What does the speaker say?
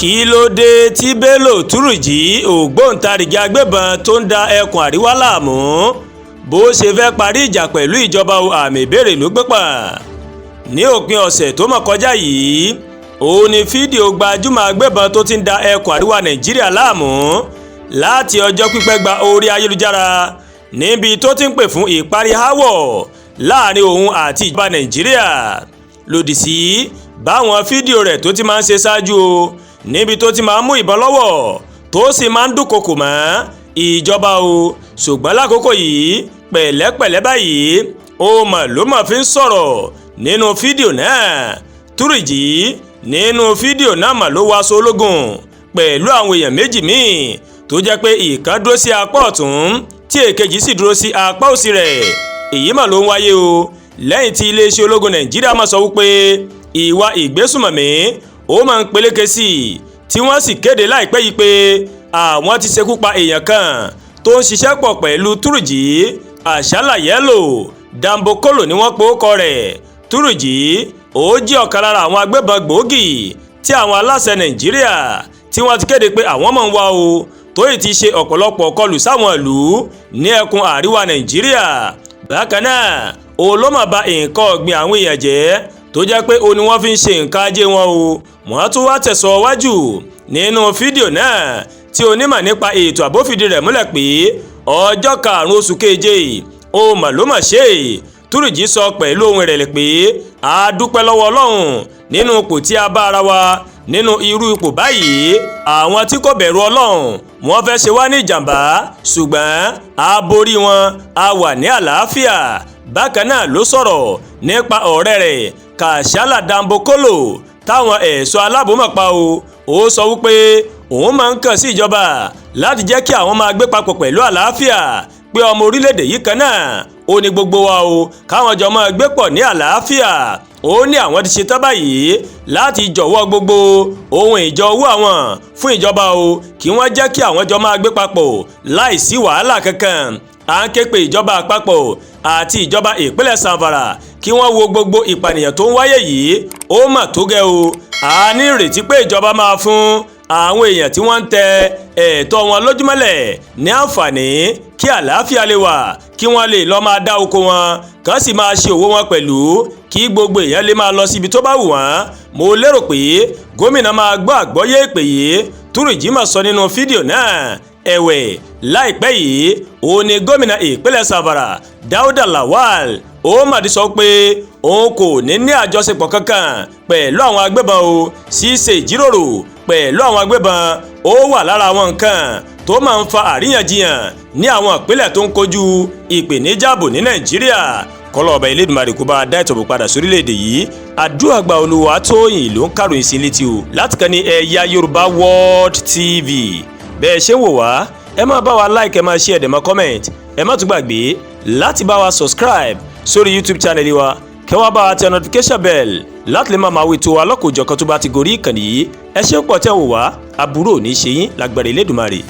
kí ló dé tí Bello Turji ògbóǹtarìgì agbébọn tó ń da ẹkùn àríwá láàmú bó ṣe fẹ́ parí ìjà pẹ̀lú ìjọba àmì ìbéèrè ló gbé pa. ní òpin ọ̀sẹ̀ tó mọ̀ kọjá yìí òun ni fídíò gbajúmọ̀ agbébọn tó ti ń da ẹkùn àríwá Nàìjíríà láàmú láti ọjọ́ pípẹ́ gba orí ayélujára níbi tó ti ń pè fún ìparí aáwọ̀ láàrin òun àti ìjọba Nàìjíríà lòdì sí báwọn fídíò rẹ̀ tó ti máa ń ṣe ṣáájú o níbi tó ti máa ń mú ìbọn lọ́wọ́ tó sì máa ń dúnkokò mọ́ ìjọba o ṣùgbọ́n lákòókò yìí pẹ̀lẹ́pẹ̀lẹ́ báyìí ó mọ̀ ló mọ̀ fi ń sọ̀rọ̀ nínú fídíò náà. Turji nínú fídíò náà mà ló wọ aṣọ ológun pẹ̀lú àwọn èèyàn méjì míì tó jẹ́ pé ìkan dúró sí apá ọ̀tún tí èkejì sì dúró sí apá òsì rẹ̀. èyí mà ló ń wáyé o lẹ́yìn tí iléeṣẹ́ ológun Nàìjíríà máa sọ wípé ìwà ìgbésùnmọ̀mí ó máa ń peléke sí i tí wọ́n sì kéde láìpẹ́ yìí pé àwọn ti ṣekú pa èèyàn kan tó ń ṣiṣẹ́ pọ̀ pẹ̀lú Turji. àṣálà yẹ́lò dambokolo ni wọ́n pe orúkọ rẹ̀. Turji ó jẹ́ ọ̀kan lára àwọn agbébọn gbòógì tí àwọn aláṣẹ Nàìjíríà tí wọ́n ti kéde pé àwọn máa ń wá o tó yìí ti ṣe ọ̀pọ̀lọpọ̀ kọlù sáwọn ìlú ní ẹkùn àríwá Nàìjíríà. bákan náà òun ló máa ba nǹkan ọ̀gbìn àwọn èèyàn jẹ́ tó jẹ́ pé òun ni wọ́n fi ń ṣe nǹkan ajé wọn o. wọ́n tún wá tẹ̀sọ̀ wájú nínú fídíò náà tí onímọ̀ nípa ètò ààbò fìdí rẹ̀ múlẹ̀ pé ọjọ́ 5 oṣù keje ó mà ló mà ṣe. Turji sọ pẹ̀lú ohun ìrẹ̀lẹ̀ pé a dúpẹ́ lọ́wọ́ Ọlọ́run nínú ipò tí a bá ara wa nínú irú ipò báyìí. àwọn tí kò bẹ̀rù Ọlọ́run wọ́n fẹ́ ṣe wá ní ìjàmbá ṣùgbọ́n a borí wọn, a wà ní àlàáfíà. bákan náà ló sọ̀rọ̀ nípa ọ̀rẹ́ rẹ̀ Kàṣálà Dambokolo táwọn ẹ̀ṣọ́ aláàbò mọ̀ pa o. ó sọ wípé òun máa ń kàn sí ìjọba láti jẹ́ kí àwọn máa gbé papọ̀ pẹ̀lú àlàáfíà pé ọmọ orílẹ̀-èdè yìí kan náà ó ní gbogbo wa o káwọn jọ máa gbé pọ̀ ní àlàáfíà. ó ní àwọn ti ṣetán báyìí láti jọ̀wọ́ gbogbo ohun ìjọ owó àwọn fún ìjọba o kí wọ́n jẹ́ kí àwọn jọ máa gbé papọ̀ láìsí wàhálà kankan. à ń ké pe ìjọba àpapọ̀ àti ìjọba ìpínlẹ̀ Zamfara kí wọ́n wo gbogbo ìpànìyàn tó ń wáyé yìí ó mà tó gẹ́ o. a ní ìrètí pé ìjọba máa fún àwọn èèyàn tí wọ́n ń tẹ ẹ̀tọ́ wọn lójúmọ́lẹ̀ ní àǹfààní kí àlàáfíà lè wà kí wọ́n lè lọ́ọ́ máa dá oko wọn kàn sì máa ṣe òwò wọn pẹ̀lú kí gbogbo èèyàn lè máa lọ síbi tó bá wù wọ́n. mo lérò pé gómìnà máa gbọ́ àgbọ́yé ìpè yìí Turji mà sọ nínú fídíò náà. ẹ̀wẹ̀ láìpẹ́ yìí òun ni gómìnà ìpínlẹ̀ Zamfara Dauda Lawal ó mà ti sọ pé òun kò ní àjọṣepọ̀ kankan pẹ̀lú àwọn agbébọn o. ṣíṣe ìjíròrò pẹ̀lú àwọn agbébọn ó wà lára àwọn nǹkan tó máa ń fa àríyànjiyàn ní àwọn ìpínlẹ̀ tó ń kojú ìpèníjà ààbò ní Nàìjíríà. kọ́lọ́ ọba Elédùmarè kó bá dá ìtọ̀bù padà sórílẹ̀-èdè yìí. àdúrà gba Olúwatóyìn ló ń kàròyìn sí létí o láti kàn ní eyayorubaworldtv. bẹ́ẹ̀ ṣe ń wò wá ẹ máa bá wa like, ẹ máa share, ẹ máa comment, ẹ má tún gbàgbé láti bá wa subscribe sórí YouTube channel wa kẹ́ wá bá wa tẹ notification bell láti lè máa wí tó wa lọ́kọ̀ọ́jọ̀kan tó bá ti gorí ìkànnì yìí. ẹ ṣé pọ̀ tẹ́ wò wá aburú ò ní ṣe yín lágbára Elédùmarè.